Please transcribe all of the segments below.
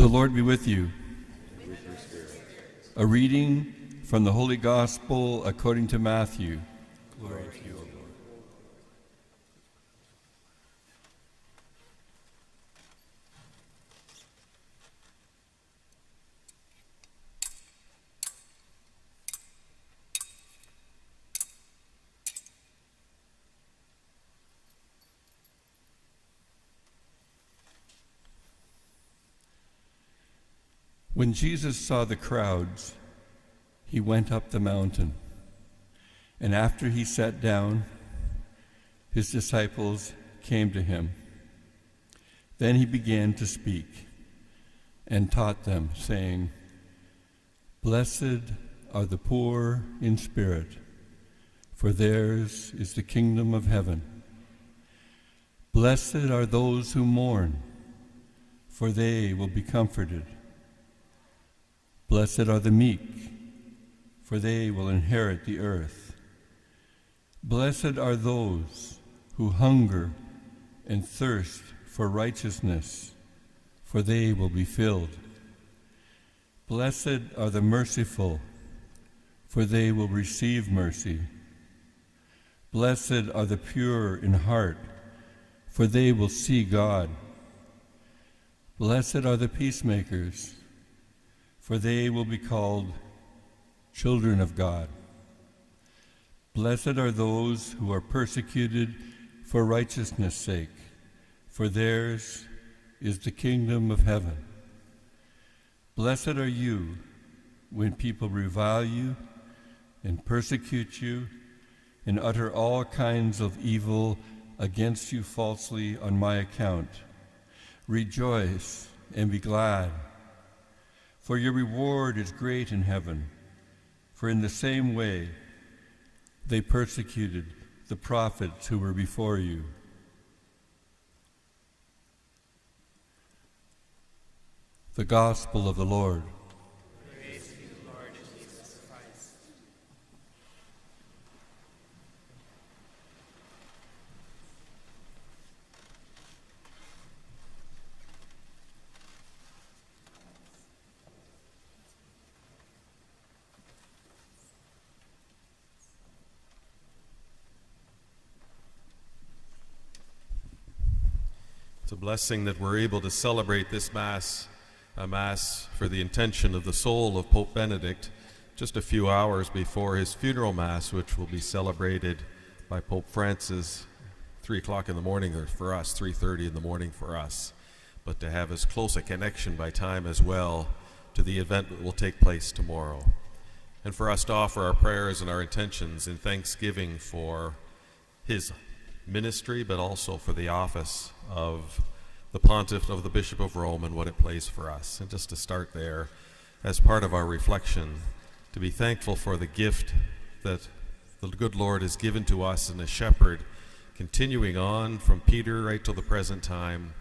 The Lord be with you. And with your spirit. A reading from the Holy Gospel according to Matthew. Glory to you, O Lord. When Jesus saw the crowds, he went up the mountain, and after he sat down, his disciples came to him. Then he began to speak and taught them, saying, "Blessed are the poor in spirit, for theirs is the kingdom of heaven. Blessed are those who mourn, for they will be comforted. Blessed are the meek, for they will inherit the earth. Blessed are those who hunger and thirst for righteousness, for they will be filled. Blessed are the merciful, for they will receive mercy. Blessed are the pure in heart, for they will see God. Blessed are the peacemakers, for they will be called children of God. Blessed are those who are persecuted for righteousness' sake, for theirs is the kingdom of heaven. Blessed are you when people revile you and persecute you and utter all kinds of evil against you falsely on my account. Rejoice and be glad, for your reward is great in heaven. For in the same way they persecuted the prophets who were before you." The Gospel of the Lord. Praise to you, Lord Jesus Christ. It's a blessing that we're able to celebrate this Mass, a Mass for the intention of the soul of Pope Benedict, just a few hours before his funeral Mass, which will be celebrated by Pope Francis 3 o'clock in the morning for us, 3:30 in the morning for us, but to have as close a connection by time as well to the event that will take place tomorrow. And for us to offer our prayers and our intentions in thanksgiving for his ministry, but also for the office of the Pontiff of the Bishop of Rome and what it plays for us. And just to start there, as part of our reflection, to be thankful for the gift that the good Lord has given to us in a shepherd, continuing on from Peter right till the present time,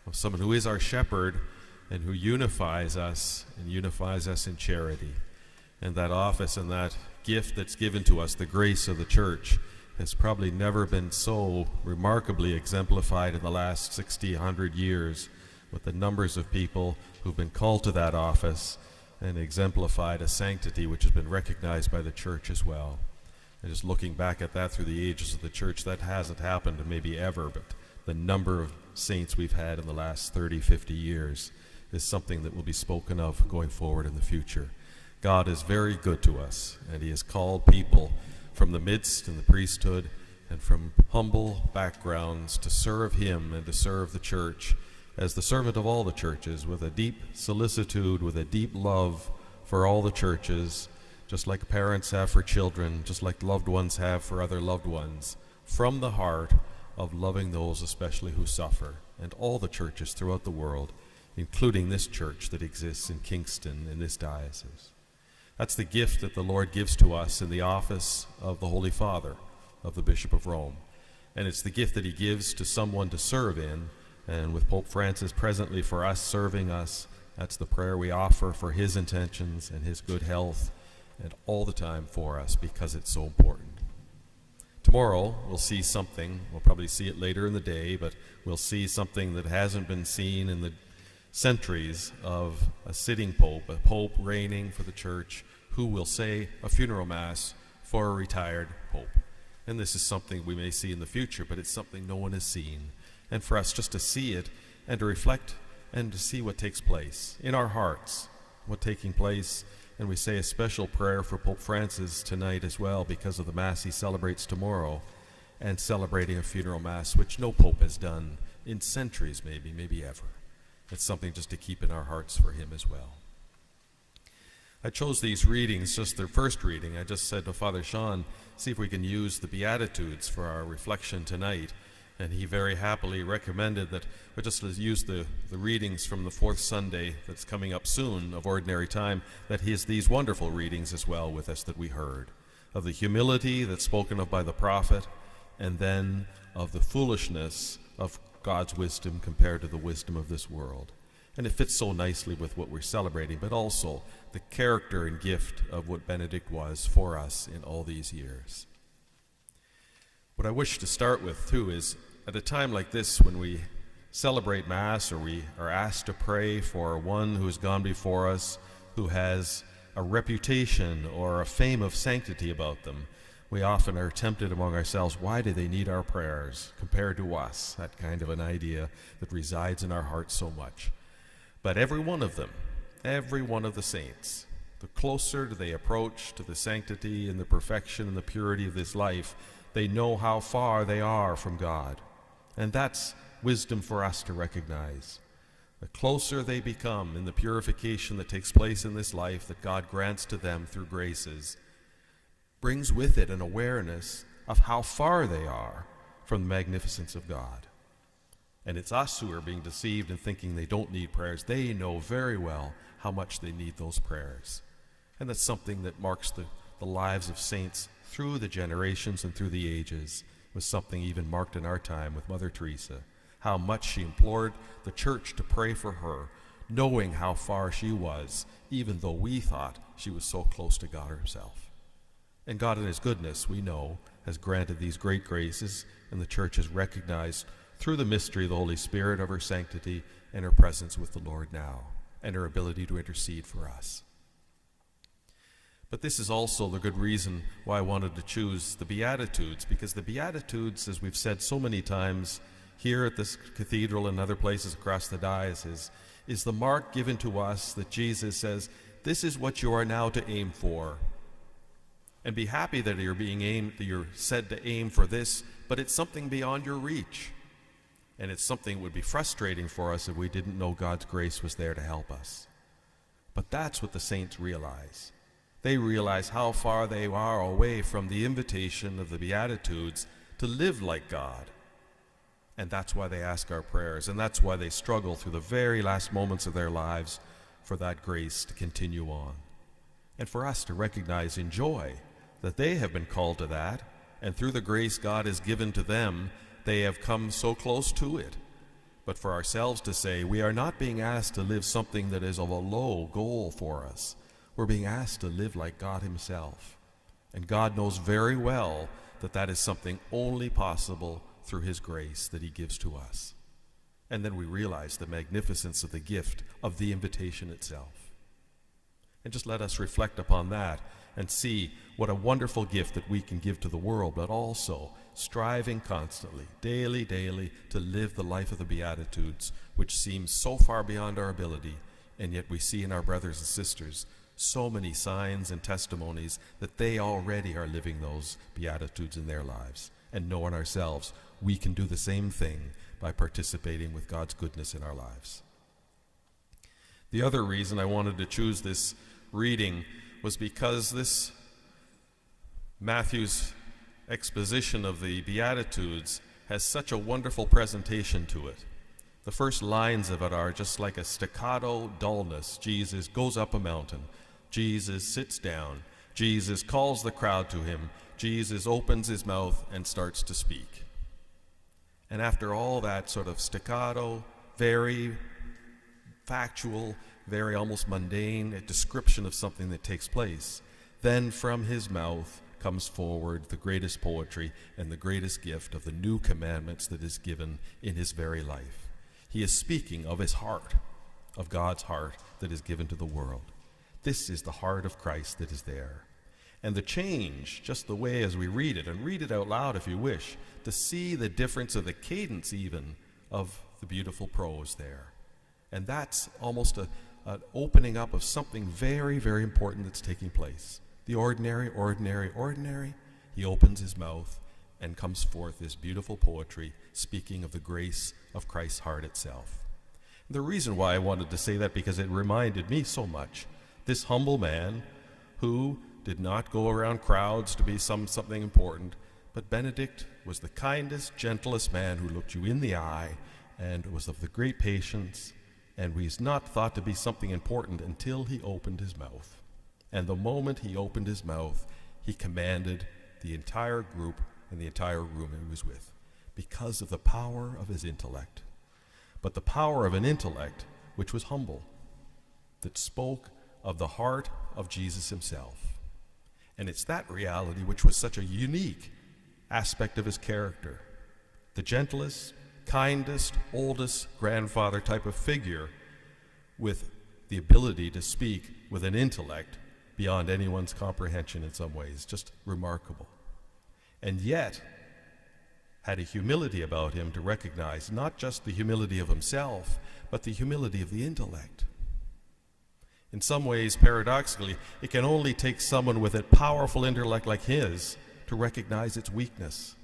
of someone who is our shepherd and who unifies us in charity. And that office and that gift that's given to us, the grace of the Church, has probably never been so remarkably exemplified in the last 60, 100 years, with the numbers of people who've been called to that office and exemplified a sanctity which has been recognized by the Church as well. And just looking back at that through the ages of the Church, that hasn't happened maybe ever, but the number of saints we've had in the last 30, 50 years is something that will be spoken of going forward in the future. God is very good to us, and he has called people from the midst and the priesthood and from humble backgrounds to serve him and to serve the Church as the servant of all the churches, with a deep solicitude, with a deep love for all the churches, just like parents have for children, just like loved ones have for other loved ones, from the heart of loving those especially who suffer, and all the churches throughout the world, including this church that exists in Kingston in this diocese. That's the gift that the Lord gives to us in the office of the Holy Father, of the Bishop of Rome. And it's the gift that he gives to someone to serve in, and with Pope Francis presently for us, serving us, that's the prayer we offer for his intentions and his good health, and all the time for us, because it's so important. Tomorrow we'll see something, we'll probably see it later in the day, but we'll see something that hasn't been seen in the centuries of a sitting pope, a pope reigning for the church, who will say a funeral mass for a retired pope. And this is something we may see in the future, but it's something no one has seen. And for us just to see it and to reflect and to see what takes place in our hearts, what's taking place. And we say a special prayer for Pope Francis tonight as well, because of the Mass he celebrates tomorrow, and celebrating a funeral Mass, which no pope has done in centuries, maybe ever. It's something just to keep in our hearts for him as well. I chose these readings, just their first reading. I just said to Father Sean, see if we can use the Beatitudes for our reflection tonight. And he very happily recommended that we just use the readings from the fourth Sunday that's coming up soon of Ordinary Time, that he has these wonderful readings as well with us that we heard, of the humility that's spoken of by the prophet, and then of the foolishness of God's wisdom compared to the wisdom of this world. And it fits so nicely with what we're celebrating, but also the character and gift of what Benedict was for us in all these years. What I wish to start with, too, is at a time like this when we celebrate Mass, or we are asked to pray for one who has gone before us, who has a reputation or a fame of sanctity about them, we often are tempted among ourselves, why do they need our prayers compared to us? That kind of an idea that resides in our hearts so much. But every one of them, every one of the saints, the closer they approach to the sanctity and the perfection and the purity of this life, they know how far they are from God. And that's wisdom for us to recognize. The closer they become in the purification that takes place in this life that God grants to them through graces, brings with it an awareness of how far they are from the magnificence of God. And it's us who are being deceived and thinking they don't need prayers. They know very well how much they need those prayers. And that's something that marks the lives of saints through the generations and through the ages. It was something even marked in our time with Mother Teresa, how much she implored the church to pray for her, knowing how far she was, even though we thought she was so close to God herself. And God in his goodness, we know, has granted these great graces, and the church has recognized through the mystery of the Holy Spirit of her sanctity and her presence with the Lord now, and her ability to intercede for us. But this is also the good reason why I wanted to choose the Beatitudes, because the Beatitudes, as we've said so many times here at this cathedral and other places across the diocese, is the mark given to us that Jesus says, this is what you are now to aim for. And be happy that you're said to aim for this, but it's something beyond your reach. And it's something that would be frustrating for us if we didn't know God's grace was there to help us. But that's what the saints realize. They realize how far they are away from the invitation of the Beatitudes to live like God. And that's why they ask our prayers, and that's why they struggle through the very last moments of their lives for that grace to continue on. And for us to recognize in joy that they have been called to that, and through the grace God has given to them, they have come so close to it. But for ourselves to say, we are not being asked to live something that is of a low goal for us. We're being asked to live like God himself. And God knows very well that that is something only possible through his grace that he gives to us. And then we realize the magnificence of the gift of the invitation itself. And just let us reflect upon that and see what a wonderful gift that we can give to the world, but also striving constantly, daily, to live the life of the Beatitudes, which seems so far beyond our ability, and yet we see in our brothers and sisters so many signs and testimonies that they already are living those Beatitudes in their lives. And know in ourselves we can do the same thing by participating with God's goodness in our lives. The other reason I wanted to choose this reading was because this Matthew's exposition of the Beatitudes has such a wonderful presentation to it. The first lines of it are just like a staccato dullness. Jesus goes up a mountain. Jesus sits down. Jesus calls the crowd to him. Jesus opens his mouth and starts to speak. And after all that sort of staccato, very factual, very almost mundane, a description of something that takes place, then from his mouth comes forward the greatest poetry and the greatest gift of the new commandments that is given in his very life. He is speaking of his heart, of God's heart that is given to the world. This is the heart of Christ that is there. And the change, just the way as we read it, and read it out loud if you wish, to see the difference of the cadence even of the beautiful prose there. And that's almost an opening up of something very, very important that's taking place. The ordinary, ordinary, ordinary. He opens his mouth and comes forth this beautiful poetry speaking of the grace of Christ's heart itself. The reason why I wanted to say that, because it reminded me so much. This humble man who did not go around crowds to be something important, but Benedict was the kindest, gentlest man who looked you in the eye and was of the great patience, and was not thought to be something important until he opened his mouth. And the moment he opened his mouth, he commanded the entire group and the entire room he was with, because of the power of his intellect. But the power of an intellect which was humble, that spoke of the heart of Jesus himself. And it's that reality which was such a unique aspect of his character. The gentlest, kindest, oldest grandfather type of figure with the ability to speak with an intellect beyond anyone's comprehension in some ways. Just remarkable. And yet had a humility about him to recognize not just the humility of himself, but the humility of the intellect. In some ways, paradoxically, it can only take someone with a powerful intellect like his to recognize its weakness.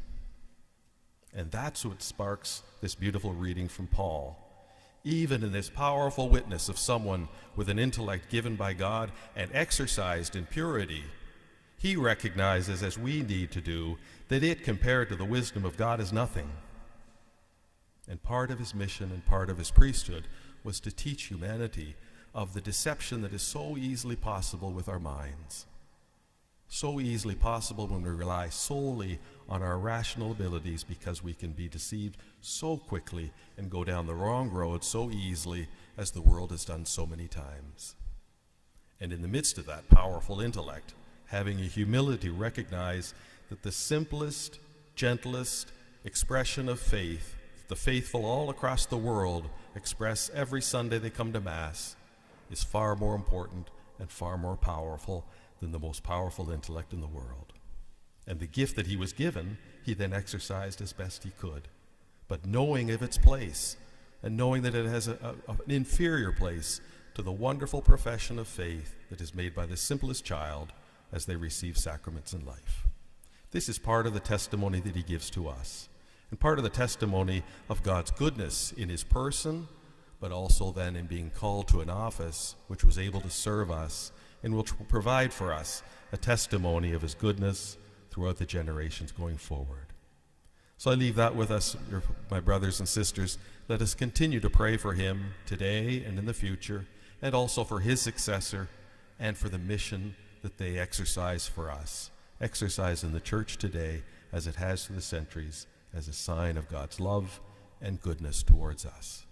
And that's what sparks this beautiful reading from Paul. Even in this powerful witness of someone with an intellect given by God and exercised in purity, he recognizes, as we need to do, that it, compared to the wisdom of God, is nothing. And part of his mission and part of his priesthood was to teach humanity of the deception that is so easily possible with our minds. So easily possible when we rely solely on our rational abilities, because we can be deceived so quickly and go down the wrong road so easily, as the world has done so many times. And in the midst of that powerful intellect, having a humility, recognize that the simplest, gentlest expression of faith, the faithful all across the world express every Sunday they come to Mass, is far more important and far more powerful than the most powerful intellect in the world. And the gift that he was given, he then exercised as best he could, but knowing of its place, and knowing that it has an inferior place to the wonderful profession of faith that is made by the simplest child as they receive sacraments in life. This is part of the testimony that he gives to us, and part of the testimony of God's goodness in his person, but also then in being called to an office which was able to serve us and which will provide for us a testimony of his goodness throughout the generations going forward. So I leave that with us, my brothers and sisters. Let us continue to pray for him today and in the future, and also for his successor and for the mission that they exercise for us, exercise in the Church today as it has through the centuries, as a sign of God's love and goodness towards us.